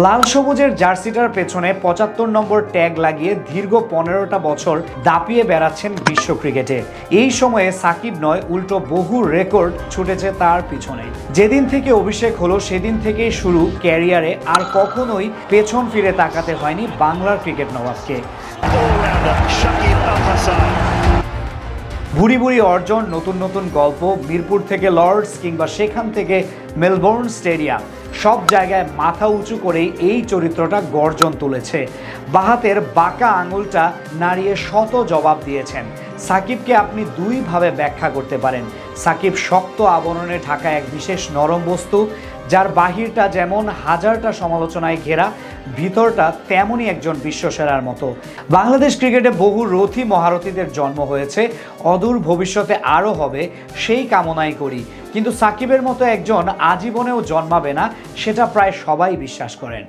লাল সবুজের জার্সিটার পেছনে ৭৫ নম্বর ট্যাগ লাগিয়ে দীর্ঘ ১৫টা বছর দাপিয়ে বেড়াচ্ছেন বিশ্ব ক্রিকেটে। এই সময়ে সাকিব নয়, উল্টো বহু রেকর্ড ছুটেছে তার পিছনে। যেদিন থেকে অভিষেক হলো সেদিন থেকেই শুরু ক্যারিয়ারে, আর কখনোই পেছন ফিরে তাকাতে হয়নি বাংলার ক্রিকেট নবাবকে। ভুরি ভুরি অর্জন, নতুন নতুন গল্প, মিরপুর থেকে লর্ডস কিংবা সেখান থেকে মেলবোর্ন স্টেডিয়াম, সব জায়গায় মাথা উঁচু করেই এই চরিত্রটা গর্জন তুলেছে। বাহাতের বাঁকা আঙুলটা নাড়িয়ে শত জবাব দিয়েছেন। সাকিবকে আপনি দুইভাবে ব্যাখ্যা করতে পারেন। সাকিব শক্ত আবরণে ঢাকা এক বিশেষ নরম বস্তু, যার বাহিরটা যেমন হাজারটা সমালোচনায় ঘেরা, ভিতরটা তেমনই একজন বিশ্বসেরার মতো। বাংলাদেশ ক্রিকেটে বহু রথী মহারথীদের জন্ম হয়েছে, অদূর ভবিষ্যতে আরও হবে, সেই কামনাই করি। কিন্তু সাকিবের মতো একজন আজীবনেও জন্মাবে না, সেটা প্রায় সবাই বিশ্বাস করেন।